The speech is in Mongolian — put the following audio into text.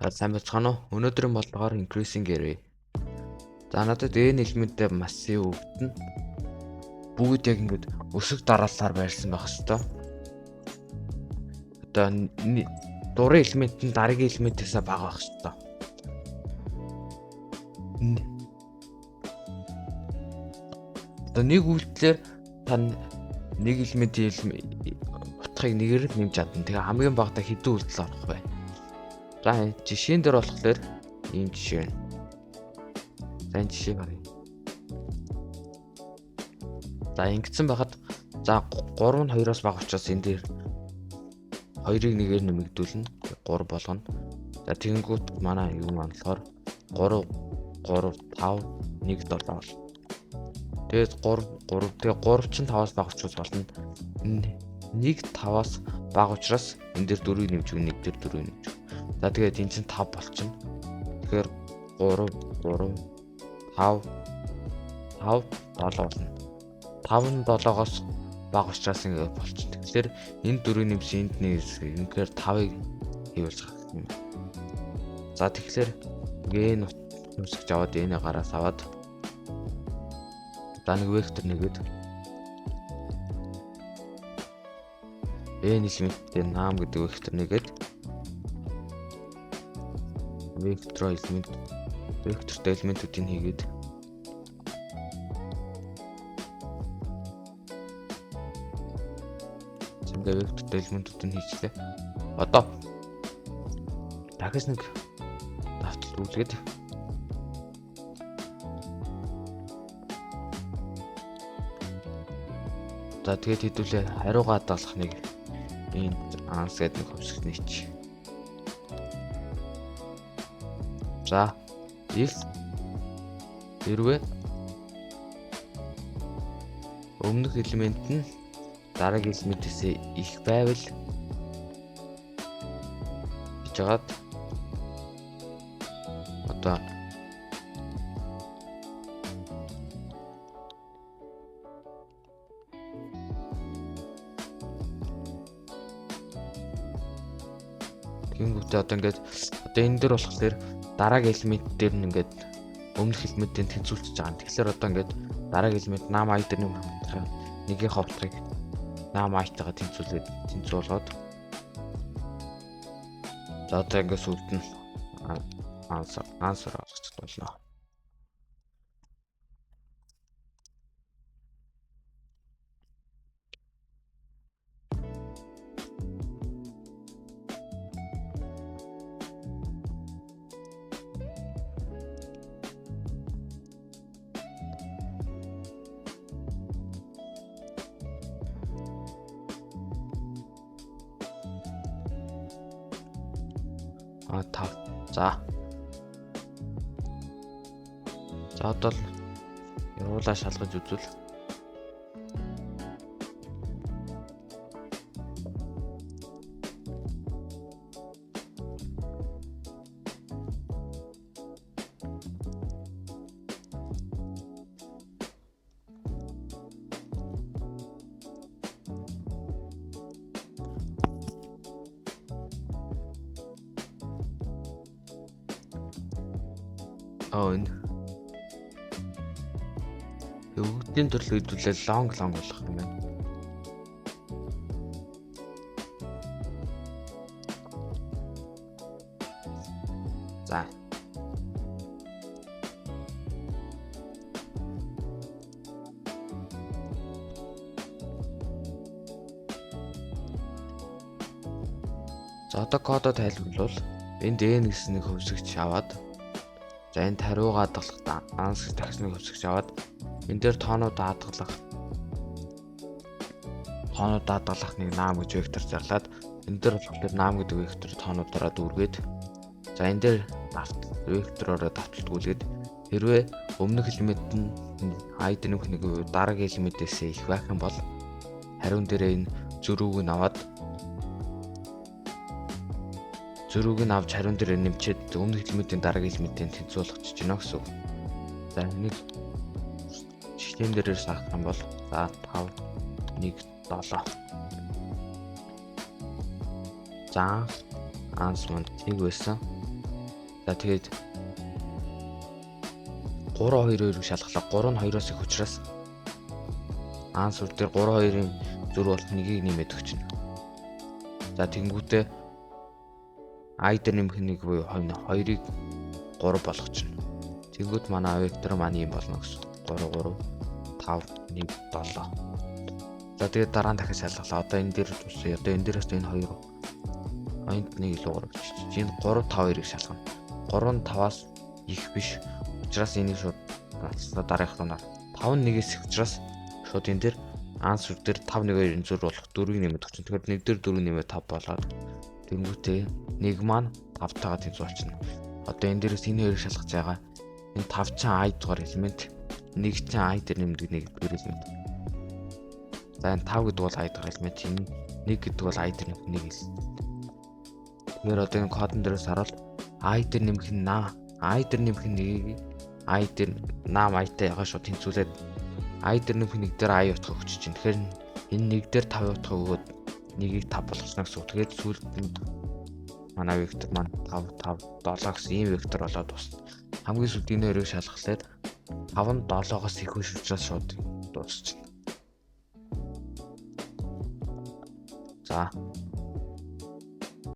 Сайн байцгаана уу? Өнөөдрийн бодлогоор increasing array. За надад n элементтэй массив өгдөн бүгд яг ингэж өсөг дараалалаар байрсан байх хэвээр. Одоо дурын элемент нь дараагийн элементээс бага байх хэвээр. Одоо нэг үйлдэлээр та нэг элементийн утгыг нэгээр нь нэмж чадна. Тэгээ хамгийн багадаа хэдэн үйлдэл орох вэ? За жишээн дээр болохоор ийм жишээ байна. За энэ жишээ гаргая. За ингэсэн байхад за 3 нь 2-оос бага учраас энэ дээр 2-ыг нэгээр нэмэгдүүлнэ. 3 болгоно. За тэгэнгүүт манай юу маань болохоор 3 5 1 7 бол. Тэгээд 3 тэгээ 3 чинь 5-аас бага учраас болно. 1 5-аас бага учраас энэ дээр 4-ийг нэмж өгнө, 1 дээр 4-ийг нэмж өгнө. За тэгээд энэ чинь 5 болчихно. Тэгэхээр 3 5 7 болно. 5 нь 7-оос бага учраас ингэ болчихно. Тэгэхээр энэ 4-ийг нэмсэн энд нэг ингээр 5-ыг хийвэл гарах юм. За тэгэхээр n нэмсгэж аваад n-ийг гараас аваад за нэг вектор нэгэд n элементтэй наам гэдэг вектор нэгэд вектортой элементүүдийг хийгээд зэмдээ вектортой элементүүдийг хийчлээ. Одоо дахиж нэг давталт үүсгээд за тэгээд хэдүүлээ хариугаа даалгах нэг энэ анс гэдэг нэг хөвсгөл нийч. За if хэрвээ өмнөх элемент нь дараагийн элементээс их байвал гэж хагаад одоо тэгэнгүүтээ одоо ингээд одоо энэ дээр болохоор дараагийн элемент дээр нь ингээд өмнөх элементийн тэнцвүүлж байгаа. Тэгэхээр одоо ингээд дараагийн элемент нам i дээр нэгийн ховтгийг нам i-тайгаа тэнцвүүлгээд за одоо ингээд сүлд нь answer авчих болно. За одоо явуулаа шалгаж үзвэл өвгдийн төрөл хэдүүлээ long болох юм байна. За одоо кодоо тайлбарлавал энд n гэсэн нэг хөвсгч аваад за энд хариугаа дадлах анс дахиж нэг хөвсгч аваад энэ дээр тоонууд даатгалах нэг наам гэж вектор зарлаад энэ дээр болохоор наам гэдэг вектор тоонуудаараа дүүргээд за энэ дээр вектороор давталтгүүлгээд хэрвээ өмнөх элемент нь i дээр нэг дараагийн элементээс их байх юм бол хариун дээрээ энэ зөрүүг нь аваад авч хариун дээрээ нэмчээд өмнөх элементийн дараагийн элементийн тэнцвүүлэгч гинэ гэсэн үг. За нэг жишээн дээрээ саах юм бол за 5 1 7 за анс манд тийг байсан. За тэгээд 3-2-2-ыг шалгалаа. 3 нь 2-оос их учраас ансуур дээр 3-2-ын зүр бол 1-ийг нэмээд өгчнө. За тэнгүүтээ I дээр нэмэх нэг буюу 2-ыг 3 болгочихно. Тэнгүүд манай вектор маань юм болно гэсэн. 3 5 1 7. За тэгээд дараа нь дахиж шалгалаа. Одоо энэ дээр тусаа. Одоо энэ дээрээс энэ 2 энд 1 илүү 3 гэж. Энэ 3 5-2-ыг шалгана. 3 нь 5-аас их биш. Учираас энийг шууд дараах руу 5-1-ээс их учраас шууд энэ дээр ансуур дээр 5-1-2-ын зүр болох 4-ийг нэмээд өгч. Тэгэхээр 1 дээр 4 нэмээд 5 болоод тэнгүүтээ 1 маань 5-тайгаа тэнцүү болчихно. Одоо энэ дээрээс энэ хоёрыг шалгаж байгаа. Энэ 5 чан I дугаар элемент, 1 чан I дээр нэмдэг 1 дугаар элемент. За энэ 5 гэдэг бол I дугаар элемент, энэ 1 гэдэг бол I дээр нэмэх 1 элемент. Тэгэхээр одоо энэ кодон дээрээс харуул I дээр нэмэх нь I дээр нэмэх нь I дээр I-тай ягаа шууд тэнцүүлээд I дээр нэмэх 1 дээр I утга өгч чинь. Тэгэхээр энэ 1 дээр 5 утга өгөөд 1-ийг 5 болгосноо гэсэн үг. Тэгээд сүүлд манай вектор маань 5 5 7 гэсэн ийм вектор болоод дуусна. Хамгийн сүүлд энэ хоёрыг шалгалаад 5 нь 7-оос их биш учраас шууд дуусчихна. За